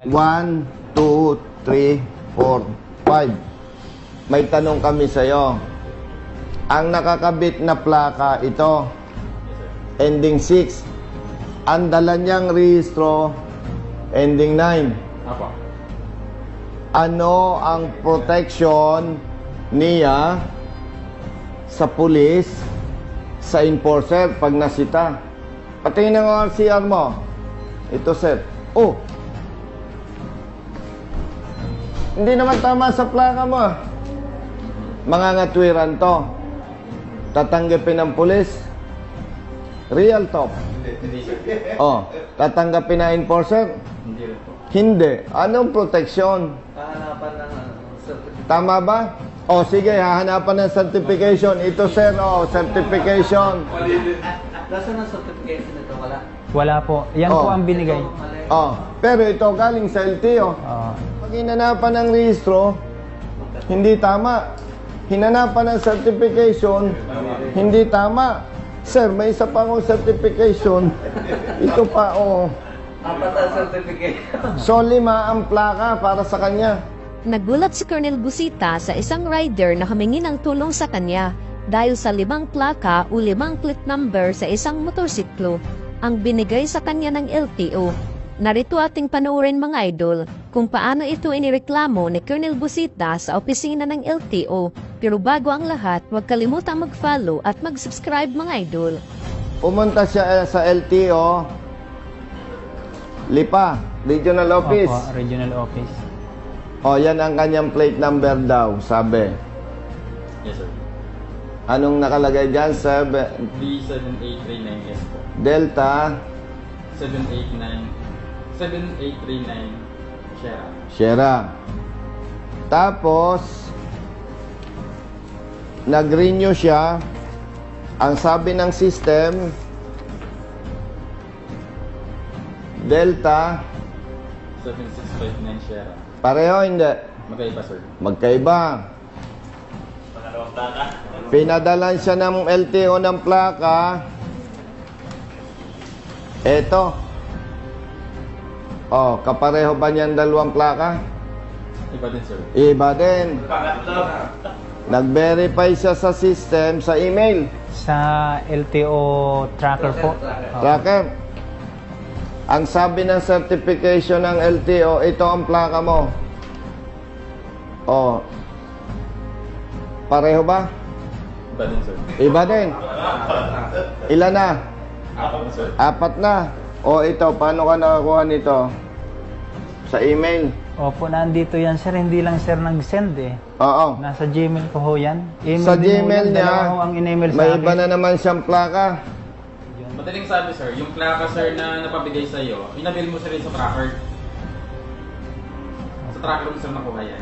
1, 2, 3, 4, 5. May tanong kami sa'yo. Ang nakakabit na plaka ito, ending 6. Ang dala niyang rehistro, ending 9. Apo. Ano ang protection niya sa pulis, sa enforcer pag nasita? Patingin ang RCR mo. Ito, sir. Oh! Hindi naman tama sa plaka mo. Mangangatwiran to. Tatanggapin ng pulis. Real talk. Hindi, sir. Oh, tatanggapin na enforcer? Hindi rin po. Hindi. Anong protection? Hahanapan ng certificate. Tama ba? O sige, hahanapan ng certification. Ito, sir, certification. Nasaan ang certification nito? Wala. Wala po. Yan Oh. po ang binigay. Ito, mali. Pero ito galing sa LTO. Pag hinanapan ng rehistro, hindi tama. Hinanapan ng certification, hindi tama. Sir, may isa pa akong certification. Ito pa, Apat ang certification. So, 5 ang plaka para sa kanya. Nagulat si Colonel Busita sa isang rider na humingi ng tulong sa kanya dahil sa 5 plaka o 5 plate number sa isang motorsiklo ang binigay sa kanya ng LTO. Narito ating panoorin mga idol kung paano ito inireklamo ni Colonel Busita sa opisina ng LTO. Pero bago ang lahat, huwag kalimutang mag-follow at mag-subscribe mga idol. Pumunta siya sa LTO, Lipa, Regional Office. Opo, regional office. Yan ang kanyang plate number daw, sabi. Yes, sir. Anong nakalagay dyan? D7839S po. Delta 7839 Sierra. Sierra. Tapos, nag-renew siya. Ang sabi ng system, Delta, 7659 Sierra. pareho hindi? Magkaiba, sir. Magkaiba. Pinadalan siya ng LTO ng plaka. Eto. Kapareho ba niyan 2 plaka? Iba din, sir. Iba din. Nag-verify siya sa system, sa email. Sa LTO tracker po. Tracker. Ang sabi ng certification ng LTO, ito ang plaka mo. Pareho ba? Iba din, sir. Iba din. Ilan na? Apo, sir. 4 na. Ito, paano ka nakakuha nito? Sa email? Opo, nandito yan sir. Hindi lang sir nag-send eh. Oo. Nasa Gmail ko ho yan. Email Sa din ho Gmail yan. niya, Dalawa ho ang in-email sa may akin. iba na naman siyang plaka. Madaling sabi, sir, yung plaka, sir, na napabigay sa iyo, inabil mo, sir, rin sa tracker. Sa tracker mo, sir, nakuha yan.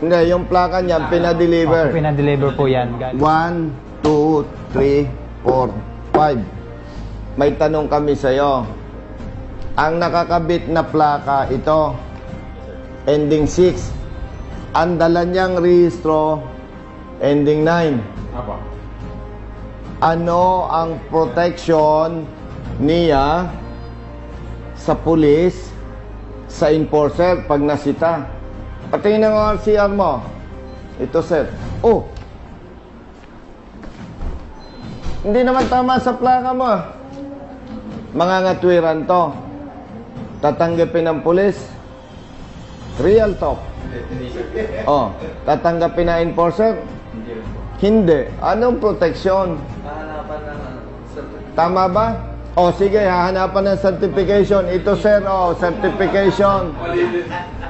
Hindi, yung plaka niya, Opo, pinadeliver. pinadeliver po yan. 1, 2, 3, 4, 5. May tanong kami sa'yo. Ang nakakabit na plaka ito, ending 6. Ang dala niyang rehistro, ending 9. Apo. Ano ang protection niya sa pulis, sa enforcer pag nasita? Patingin ang RCR mo. Ito, sir. Hindi naman tama sa plaka mo. Mangangatwiran to. Tatanggapin ng pulis. Real talk. Hindi, sir. Tatanggapin na enforcer? Hindi rin po. Hindi. Anong protection? Hahanapan ng certificate. Tama ba? Sige, hahanapan ng certification. Ito, sir, certification.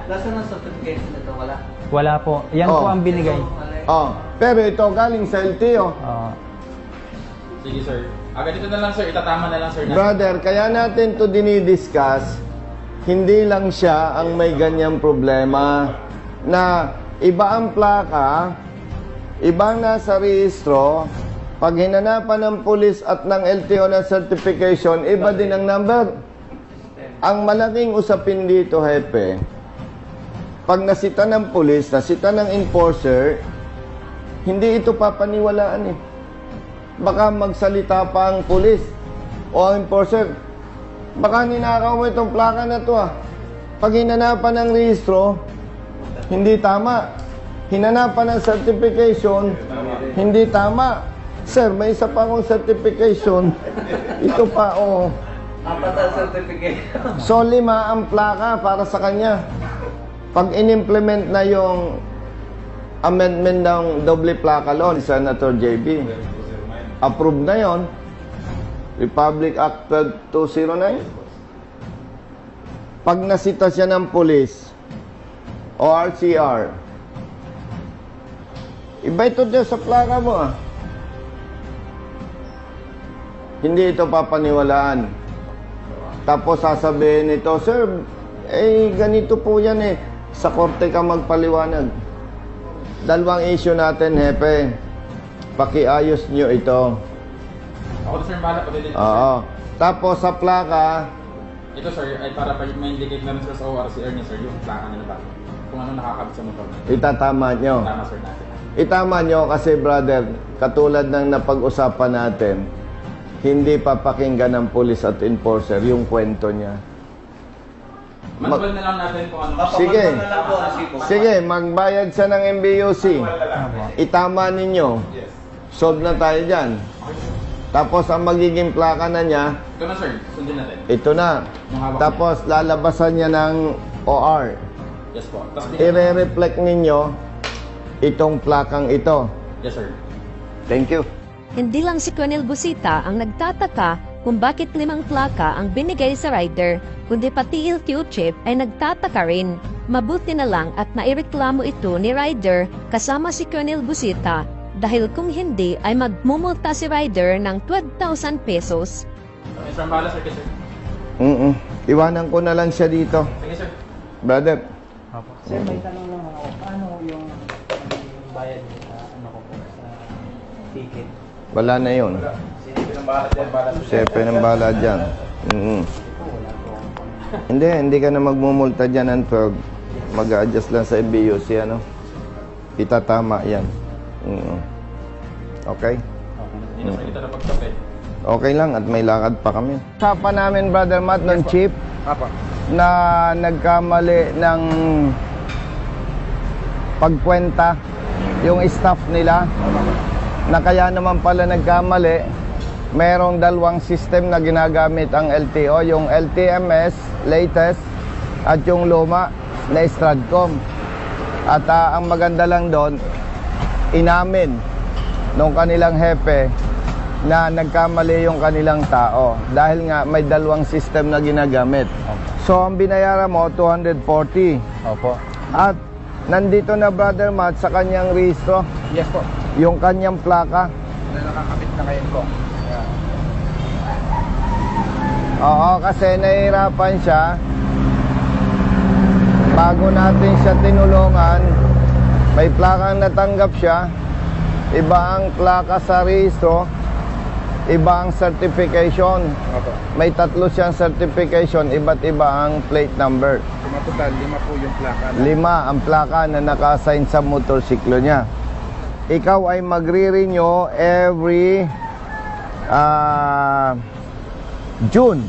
Nasaan ang certification nito? Wala. Wala po. Yan po ang binigay. Ito, mali. Pero ito galing sa LTO. Sige, sir. Ganito na lang, sir. Itatama na lang, sir. Brother, kaya natin to dinidiscuss, hindi lang siya ang may ganyang problema na iba ang plaka, ibang nasa rehistro, pag hinanapan ng pulis at ng LTO ng certification, iba din ang number. Ang malaking usapin dito, hepe, pag nasita ng pulis, nasita ng enforcer, hindi ito papaniwalaan eh. Baka magsalita pa ang pulis o ang enforcer. Baka ninakaw mo itong plaka na to Pag hinanapan ng rehistro, hindi tama. Hinanapan ng certification, hindi tama. Sir, may isa pa akong certification. Ito pa, oh. Apat ang certification. So, 5 ang plaka para sa kanya. Pag in-implement na yung amendment ng doble plaka law ni Senator JB, approved na yon. Republic Act 12209. Pag nasita siya ng pulis o RCR, iba ito dyan sa plaka mo, ah. Hindi ito papaniwalaan. Tapos sasabihin nito, sir, ganito po yan eh. Sa korte ka magpaliwanag. Dalawang issue natin, hepe. Pakiayos nyo ito. Ako na sir, bahala pa din. Oo. Tapos sa plaka, Ito sir, ay para pa ma-indicate na rin sir sa ORCR niya sir, yung plaka nila ba? Kung ano nakakabit sa motor. itatama nyo. Tama sir natin. Itama nyo kasi brother, katulad ng napag-usapan natin, hindi papakinggan ng police at enforcer yung kwento niya. Manual na lang natin kung ano. Sige. Papapagod na lang po ang sipo. Sige, magbayad siya ng MBUC. Itama ninyo. Solve na tayo dyan. Tapos ang magiging plaka na niya, Ito na sir, sundin natin. ito na. Yung hawak Tapos lalabasan niya ng OR. Yes po. Tapos I-reflect ninyo itong plakang ito. Yes sir. Thank you. Hindi lang si Colonel Busita ang nagtataka kung bakit 5 plaka ang binigay sa rider, kundi pati LTO chief ay nagtataka rin. Mabuti na lang at naireklamo ito ni rider kasama si Colonel Busita dahil kung hindi ay magmumulta si rider ng 12,000 pesos. Yes sir, bahala sir, sir. Iwanan ko na lang siya dito. Sige sir. Brother, Opo. Sir, may tanong lang ako. Paano yung bayad niyo sa ano ko po sa ticket? wala na yun. Sepe ng bala dyan. Hindi ka na magmumulta dyan ng 12. Mag-a-adjust lang sa MBUC, ano? Itatama yan. Okay? Hindi na sir kita na pagsabi. Okay lang at may lakad pa kami. Usapan namin, Brother Matt, ng chief na nagkamali ng pagkwenta yung staff nila na kaya naman pala nagkamali. Merong 2 system na ginagamit ang LTO, yung LTMS latest at yung luma na Stratcom. At ang maganda lang doon, inamin nung kanilang hepe na nagkamali yung kanilang tao dahil nga may 2 system na ginagamit. So ang binayaran mo 240. Opo. At nandito na Brother Matt sa kanyang rehistro Yes po. yung kanyang plaka. Na nakakabit na ngayon po. Oo, kasi nahihirapan siya. Bago natin siya tinulungan, may plakang natanggap siya. Iba ang plaka sa rehistro, iba ang certification. May 3 siyang certification, iba't iba ang plate number. Total, 5 po yung plaka. 5 ang plaka na naka-assign sa motorsiklo niya. Ikaw ay magre-renew every June.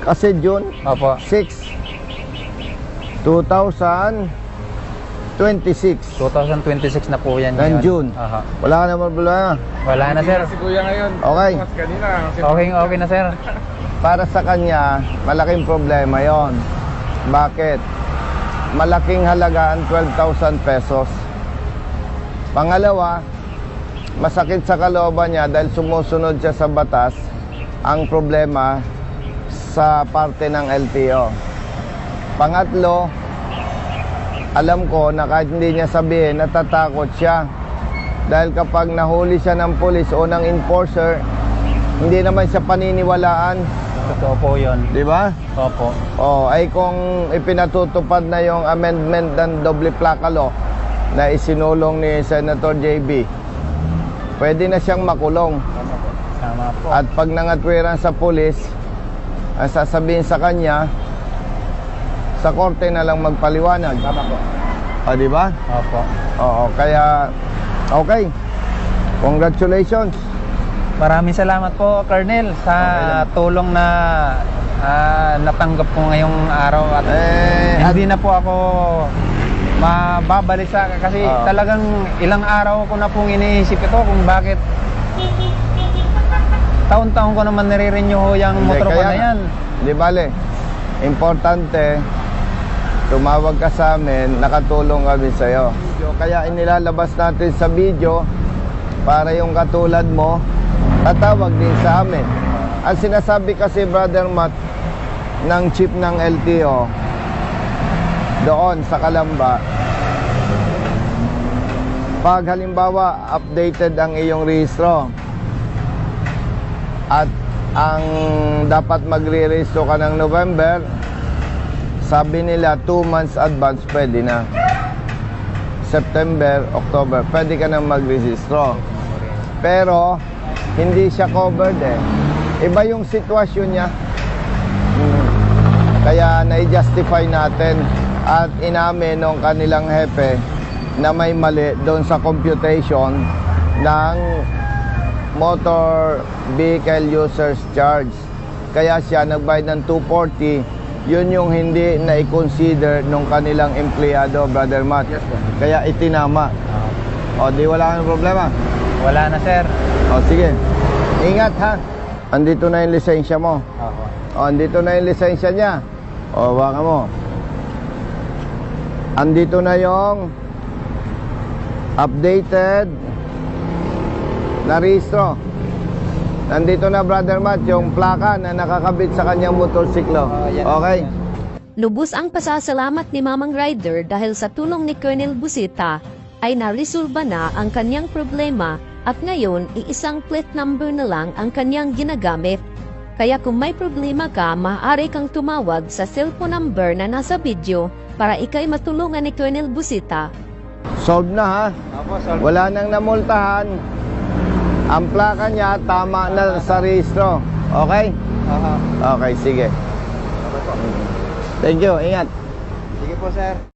Kasi June Opo. 6, 2026. 2026 na po yan. Ng ngayon. June. Aha. Wala ka naman problema. Wala na sir. Si Kuya ngayon. Okay. Mas kanina. Okay na sir. Para sa kanya, malaking problema yon. Bakit? Malaking halaga ang 12,000 pesos. Pangalawa, masakit sa kalooban niya dahil sumusunod siya sa batas. Ang problema sa parte ng LTO. Pangatlo, alam ko na kahit hindi niya sabihin, natatakot siya. Dahil kapag nahuli siya ng pulis o ng enforcer, hindi naman siya paniniwalaan. Totoo po yun. Di ba? Opo. Oh, ay kung ipinatutupad na yung amendment ng doble plaka law na isinulong ni Senator JB, pwede na siyang makulong. Tama po. At pag nangatwiran sa pulis, ang sasabihin sa kanya, sa korte na lang magpaliwanag. Tama po. O, di ba? Opo. Oo, kaya, okay. Congratulations. Maraming salamat po, Colonel, sa tulong na natanggap ko ngayong araw at hindi na po ako mababalisa kasi Oo. talagang ilang araw ko na pong iniisip ito kung bakit taon-taon ko naman nire-renew ho yung Hindi, motor ko kaya na yan. Di bale, importante, tumawag ka sa amin, nakatulong kami sa'yo. Kaya inilalabas natin sa video para yung katulad mo, tatawag din sa amin. Ang sinasabi kasi, Brother Matt, ng chief ng LTO, doon sa Calamba, pag halimbawa updated ang iyong rehistro at ang dapat magre-rehistro ka ng November, sabi nila 2 months advance pwede na. September, October, pwede ka nang mag-rehistro. Pero hindi siya covered eh. Iba yung sitwasyon niya. Kaya na-justify natin at inamin ng kanilang hepe na may mali doon sa computation ng motor vehicle users charge. Kaya siya nagbayad ng 240. Yun yung hindi na i-consider nung kanilang empleyado, Brother Matt. Yes, po. Kaya itinama. O, di wala kang problema. Wala na, sir. O, sige. Ingat, ha? Andito na yung lisensya mo. Opo. O, andito na yung lisensya niya. O, baka mo. Andito na yung updated na rehistro. Nandito na, Brother Matt, yung plaka na nakakabit sa kanyang motorsiklo. Yan. Okay? Lubos ang pasasalamat ni Mamang Rider dahil sa tulong ni Colonel Busita ay naresolba na ang kanyang problema at ngayon iisang plate number na lang ang kanyang ginagamit. Kaya kung may problema ka, maaari kang tumawag sa cellphone number na nasa video para ikay matulungan ni Colonel Busita. Solve na, ha? Opo, sir. Wala nang namultahan. Ang plaka niya tama na sa rehistro. Okay? Aha. Okay, sige. Thank you. Ingat. Sige po, sir.